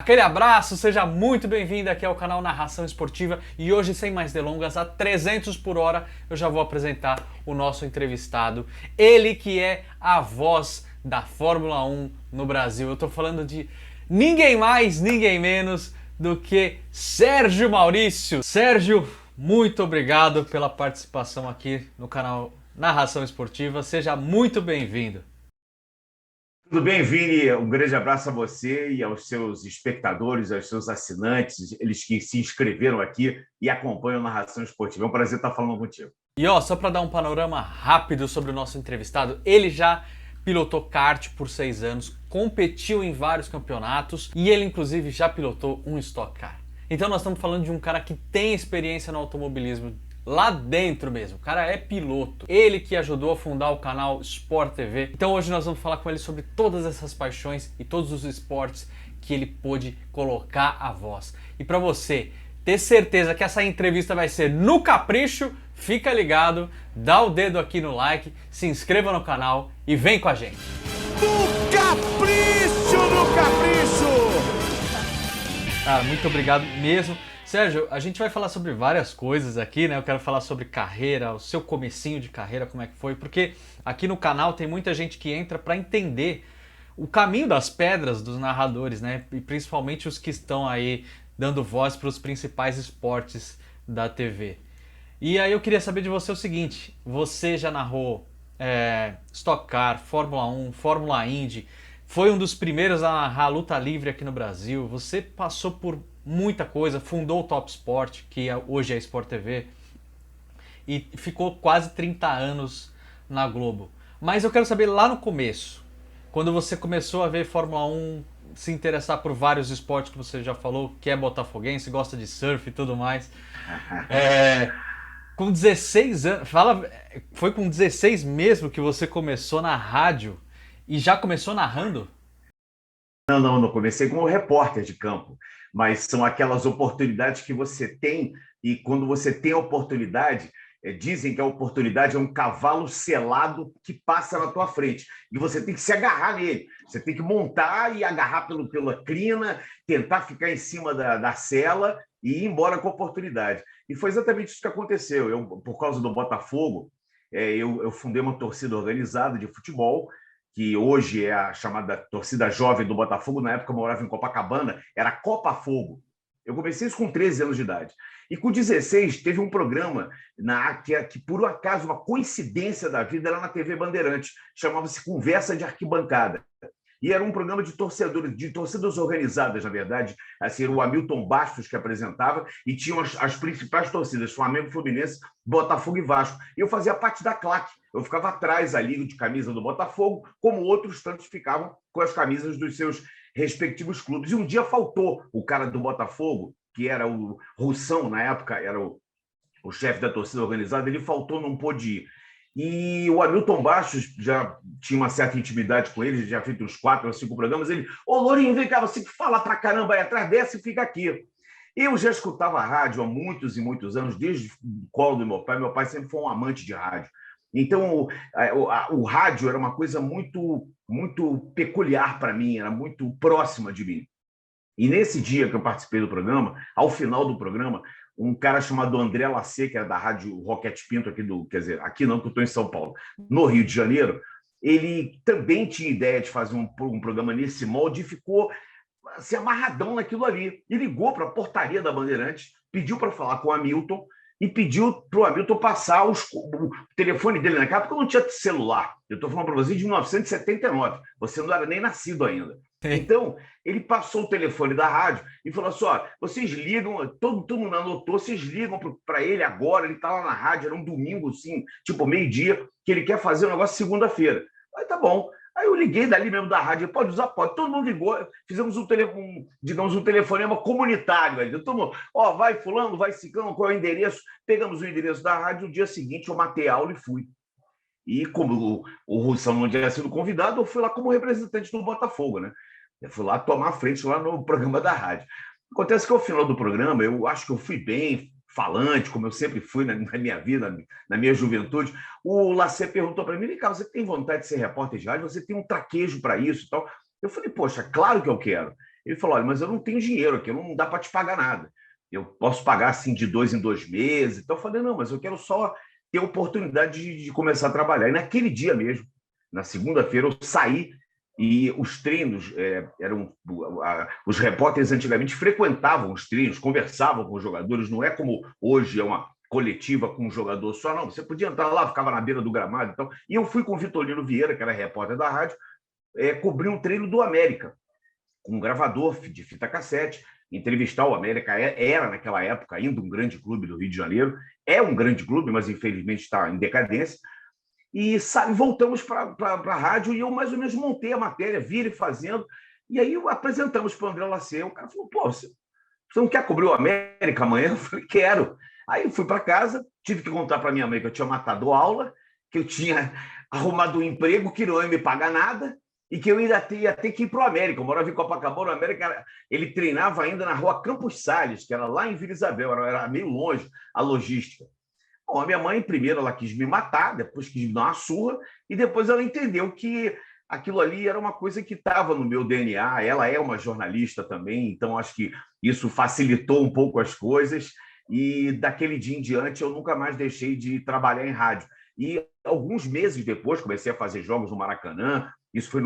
Aquele abraço, seja muito bem-vindo aqui ao canal Narração Esportiva e hoje, sem mais delongas, a 300 por hora, eu já vou apresentar o nosso entrevistado, ele que é a voz da Fórmula 1 no Brasil. Eu tô falando de ninguém mais, ninguém menos do que Sérgio Maurício. Sérgio, muito obrigado pela participação aqui no canal Narração Esportiva, seja muito bem-vindo. Tudo bem, Vini? Um grande abraço a você e aos seus espectadores, aos seus assinantes, eles que se inscreveram aqui e acompanham a Narração Esportiva. É um prazer estar falando contigo. E ó, só para dar um panorama rápido sobre o nosso entrevistado, ele já pilotou kart por 6 anos, competiu em vários campeonatos e ele inclusive já pilotou um Stock Car. Então nós estamos falando de um cara que tem experiência no automobilismo lá dentro mesmo, o cara é piloto. Ele que ajudou a fundar o canal Sport TV. Então hoje nós vamos falar com ele sobre todas essas paixões e todos os esportes que ele pôde colocar a voz. E para você ter certeza que essa entrevista vai ser no capricho, fica ligado, dá o dedo aqui no like, se inscreva no canal e vem com a gente. No capricho, no capricho! Cara, muito obrigado mesmo. Sérgio, a gente vai falar sobre várias coisas aqui, né? Eu quero falar sobre carreira, o seu comecinho de carreira, como é que foi, porque aqui no canal tem muita gente que entra para entender o caminho das pedras dos narradores, né? E principalmente os que estão aí dando voz para os principais esportes da TV. E aí eu queria saber de você o seguinte, você já narrou Stock Car, Fórmula 1, Fórmula Indy, foi um dos primeiros a narrar luta livre aqui no Brasil, você passou por muita coisa, fundou o Top Sport, que hoje é Sport TV, e ficou quase 30 anos na Globo. Mas eu quero saber lá no começo, quando você começou a ver Fórmula 1, se interessar por vários esportes que você já falou, que é botafoguense, gosta de surf e tudo mais. Com 16 anos, foi com 16 mesmo que você começou na rádio e já começou narrando? Não comecei como repórter de campo, mas são aquelas oportunidades que você tem e quando você tem a oportunidade, dizem que a oportunidade é um cavalo selado que passa na tua frente e você tem que se agarrar nele, você tem que montar e agarrar pela crina, tentar ficar em cima da sela e ir embora com a oportunidade. E foi exatamente isso que aconteceu. Eu, por causa do Botafogo, eu fundei uma torcida organizada de futebol, que hoje é a chamada torcida jovem do Botafogo. Na época eu morava em Copacabana, era Copa Fogo. Eu comecei isso com 13 anos de idade. E com 16 teve um programa que por um acaso, uma coincidência da vida, era na TV Bandeirantes, chamava-se Conversa de Arquibancada. E era um programa de torcedores, de torcidas organizadas, na verdade. Assim, era o Hamilton Bastos que apresentava e tinham as principais torcidas, Flamengo, Fluminense, Botafogo e Vasco. E eu fazia parte da claque. Eu ficava atrás ali de camisa do Botafogo, como outros tantos ficavam com as camisas dos seus respectivos clubes. E um dia faltou o cara do Botafogo, que era o Russão, na época era o chefe da torcida organizada, ele faltou, não pôde ir. E o Hamilton Bastos já tinha uma certa intimidade com ele, já feito uns 4 ou 5 programas. Ele, Lourinho, vem cá, você que fala pra caramba aí atrás, desce e fica aqui. Eu já escutava rádio há muitos e muitos anos, desde o colo do meu pai. Meu pai sempre foi um amante de rádio. Então, o rádio era uma coisa muito, muito peculiar para mim, era muito próxima de mim. E nesse dia que eu participei do programa, ao final do programa, um cara chamado André Lacê, que era da rádio Roquete Pinto, quer dizer, aqui não, que eu estou em São Paulo, no Rio de Janeiro, ele também tinha ideia de fazer um programa nesse molde e ficou assim, amarradão naquilo ali. E ligou para a portaria da Bandeirantes, pediu para falar com o Hamilton e pediu para o Hamilton passar o telefone dele. Naquela época não tinha celular. Eu estou falando para você de 1979. Você não era nem nascido ainda. Então, ele passou o telefone da rádio e falou assim, ó, vocês ligam, todo mundo anotou, vocês ligam para ele agora, ele está lá na rádio, era um domingo, assim, tipo meio-dia, que ele quer fazer um negócio segunda-feira. Aí tá bom. Aí eu liguei dali mesmo da rádio, pode usar, pode. Todo mundo ligou, fizemos digamos, um telefonema comunitário. Aí, todo mundo, ó, vai fulano, vai ciclano, qual é o endereço? Pegamos o endereço da rádio, no dia seguinte eu matei a aula e fui. E como o Russão não tinha sido convidado, eu fui lá como representante do Botafogo, né? Eu fui lá tomar frente lá no programa da rádio. Acontece que ao final do programa, eu acho que eu fui bem falante, como eu sempre fui na minha vida, na minha juventude. O Lacê perguntou para mim, vem cá, você tem vontade de ser repórter de rádio? Você tem um traquejo para isso e tal? Eu falei, poxa, claro que eu quero. Ele falou, olha, mas eu não tenho dinheiro aqui, não dá para te pagar nada. Eu posso pagar assim de 2 em 2 meses. Então eu falei, não, mas eu quero só ter a oportunidade de começar a trabalhar. E naquele dia mesmo, na segunda-feira, eu saí e os treinos eram... Os repórteres antigamente frequentavam os treinos, conversavam com os jogadores, não é como hoje é uma coletiva com um jogador só, não. Você podia entrar lá, ficava na beira do gramado. Então, e eu fui com o Vitorino Vieira, que era repórter da rádio, cobrir um treino do América, com um gravador de fita cassete, entrevistar o América. Era, naquela época, ainda um grande clube do Rio de Janeiro. É um grande clube, mas infelizmente está em decadência. E voltamos para a rádio e eu mais ou menos montei a matéria, vira e fazendo. E aí apresentamos para o André Lacê. O cara falou, pô, você não quer cobrir o América amanhã? Eu falei, quero. Aí eu fui para casa, tive que contar para minha mãe que eu tinha matado aula, que eu tinha arrumado um emprego que não ia me pagar nada e que eu ia ter que ir para o América. Eu morava em Copacabana, o América, ele treinava ainda na rua Campos Salles, que era lá em Vila Isabel, era meio longe a logística. Bom, a minha mãe, primeiro, ela quis me matar, depois quis me dar uma surra, e depois ela entendeu que aquilo ali era uma coisa que estava no meu DNA. Ela é uma jornalista também, então acho que isso facilitou um pouco as coisas, e daquele dia em diante eu nunca mais deixei de trabalhar em rádio. E alguns meses depois comecei a fazer jogos no Maracanã, isso foi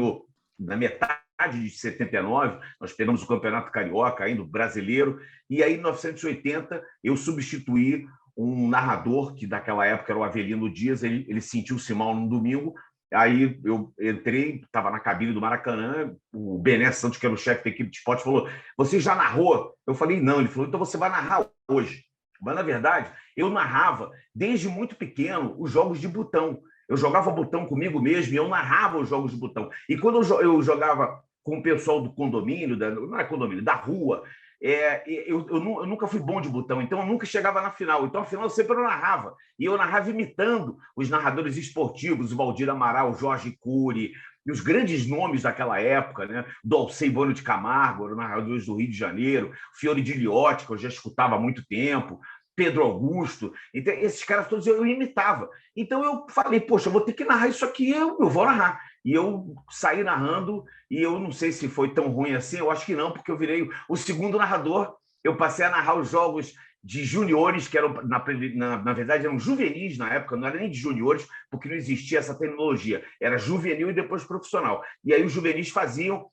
na metade de 79, nós pegamos o Campeonato Carioca, ainda o brasileiro, e aí em 1980 eu substituí um narrador, que naquela época era o Avelino Dias, ele sentiu-se mal no domingo, aí eu entrei, estava na cabine do Maracanã, o Bené Santos, que era o chefe da equipe de esporte, falou, você já narrou? Eu falei, não. Ele falou, então você vai narrar hoje. Mas, na verdade, eu narrava, desde muito pequeno, os jogos de botão. Eu jogava botão comigo mesmo e eu narrava os jogos de botão. E quando eu jogava com o pessoal do condomínio, não é condomínio, da rua, eu nunca fui bom de botão, então eu nunca chegava na final. Então, a final eu sempre narrava. E eu narrava imitando os narradores esportivos, o Valdir Amaral, o Jorge Cury, e os grandes nomes daquela época, né? Dolcei Bueno de Camargo, eram narradores do Rio de Janeiro, Fiore de Liotti, que eu já escutava há muito tempo, Pedro Augusto. Então, esses caras todos eu imitava. Então eu falei, poxa, eu vou ter que narrar isso aqui, eu vou narrar. E eu saí narrando, e eu não sei se foi tão ruim assim, eu acho que não, porque eu virei o segundo narrador. Eu passei a narrar os jogos de juniores, que eram, na verdade, eram juvenis na época, não era nem de juniores, porque não existia essa terminologia. Era juvenil e depois profissional. E aí os juvenis faziam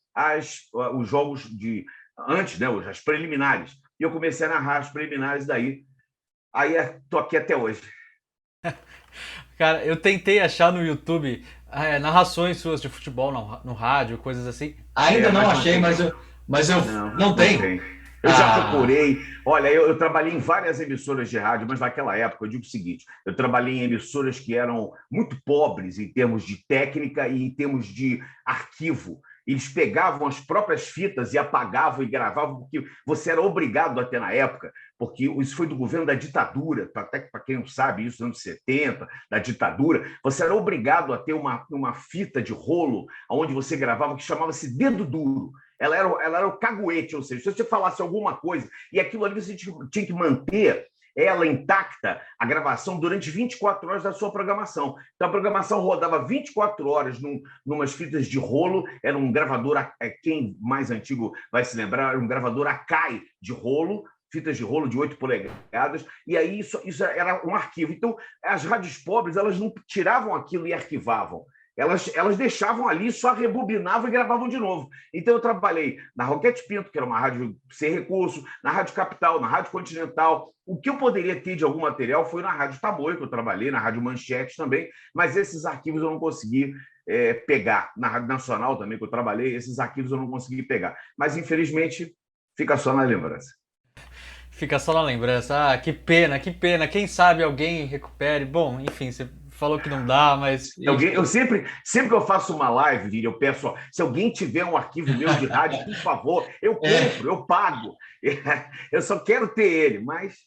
os jogos antes, né, as preliminares. E eu comecei a narrar as preliminares daí. Aí estou aqui até hoje. Cara, eu tentei achar no YouTube narrações suas de futebol no rádio, coisas assim. Ainda não achei, mas eu não tenho. Eu já procurei. Olha, eu trabalhei em várias emissoras de rádio, mas naquela época, eu digo o seguinte, eu trabalhei em emissoras que eram muito pobres em termos de técnica e em termos de arquivo. Eles pegavam as próprias fitas e apagavam e gravavam, porque você era obrigado a ter na época, porque isso foi do governo da ditadura, até para quem não sabe, isso nos anos 70, da ditadura, você era obrigado a ter uma fita de rolo onde você gravava, que chamava-se dedo duro. Ela era o caguete, ou seja, se você falasse alguma coisa, e aquilo ali você tinha que manter ela intacta, a gravação, durante 24 horas da sua programação. Então, a programação rodava 24 horas numas fitas de rolo, era um gravador, quem mais antigo vai se lembrar, era um gravador Akai de rolo, fitas de rolo de 8 polegadas, e aí isso era um arquivo. Então, as rádios pobres, elas não tiravam aquilo e arquivavam. Elas deixavam ali, só rebobinavam e gravavam de novo. Então, eu trabalhei na Roquete Pinto, que era uma rádio sem recurso, na Rádio Capital, na Rádio Continental. O que eu poderia ter de algum material foi na Rádio Tamoio, que eu trabalhei, na Rádio Manchete também, mas esses arquivos eu não consegui pegar. Na Rádio Nacional também, que eu trabalhei, esses arquivos eu não consegui pegar. Mas, infelizmente, fica só na lembrança. Fica só na lembrança. Ah, que pena, que pena. Quem sabe alguém recupere. Bom, enfim, você falou que não dá, mas... Eu sempre que eu faço uma live, Vini, eu peço, ó, se alguém tiver um arquivo meu de rádio, por favor, eu compro, eu pago. Eu só quero ter ele, mas...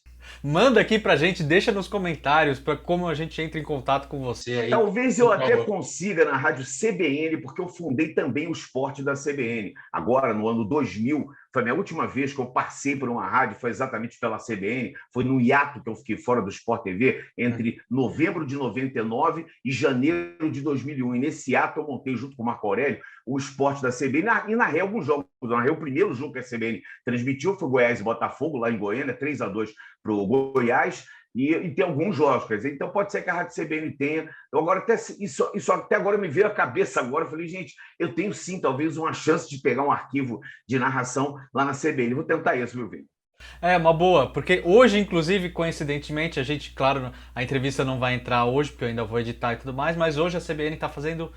Manda aqui pra gente, deixa nos comentários para como a gente entra em contato com você aí. Talvez eu até consiga na rádio CBN, porque eu fundei também o esporte da CBN. Agora, no ano 2000, Foi a minha última vez que eu passei por uma rádio, foi exatamente pela CBN, foi no hiato que eu fiquei fora do Sport TV, entre novembro de 99 e janeiro de 2001. E nesse hiato eu montei, junto com o Marco Aurélio, o esporte da CBN e narrei alguns jogos. Narrei o primeiro jogo que a CBN transmitiu, foi Goiás e Botafogo, lá em Goiânia, 3-2 para o Goiás. E tem alguns jogos, quer dizer, então pode ser que a Rádio CBN tenha. Eu agora isso até agora me veio à cabeça agora. Eu falei, gente, eu tenho sim, talvez, uma chance de pegar um arquivo de narração lá na CBN. Vou tentar isso, meu bem. É, uma boa, porque hoje, inclusive, coincidentemente, a gente, claro, a entrevista não vai entrar hoje, porque eu ainda vou editar e tudo mais, mas hoje a CBN está fazendo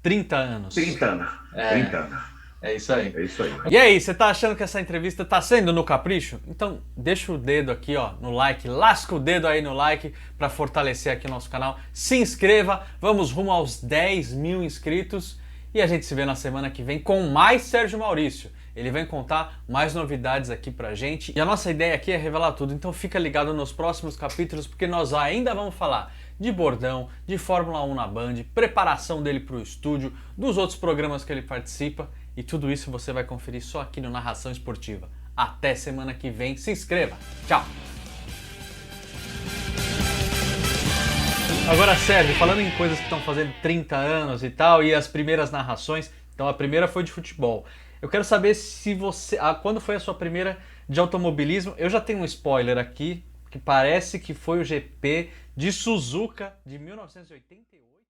30 anos. 30 anos. 30 anos. É isso aí. É isso aí. E aí, você tá achando que essa entrevista tá sendo no capricho? Então deixa o dedo aqui, ó, no like, lasca o dedo aí no like para fortalecer aqui o nosso canal. Se inscreva, vamos rumo aos 10 mil inscritos e a gente se vê na semana que vem com mais Sérgio Maurício. Ele vem contar mais novidades aqui pra gente. E a nossa ideia aqui é revelar tudo, então fica ligado nos próximos capítulos, porque nós ainda vamos falar de bordão, de Fórmula 1 na Band, preparação dele pro estúdio, dos outros programas que ele participa. E tudo isso você vai conferir só aqui no Narração Esportiva. Até semana que vem, se inscreva! Tchau! Agora, Sérgio, falando em coisas que estão fazendo 30 anos e tal, e as primeiras narrações, então a primeira foi de futebol. Eu quero saber se você... quando foi a sua primeira de automobilismo? Eu já tenho um spoiler aqui, que parece que foi o GP de Suzuka de 1988.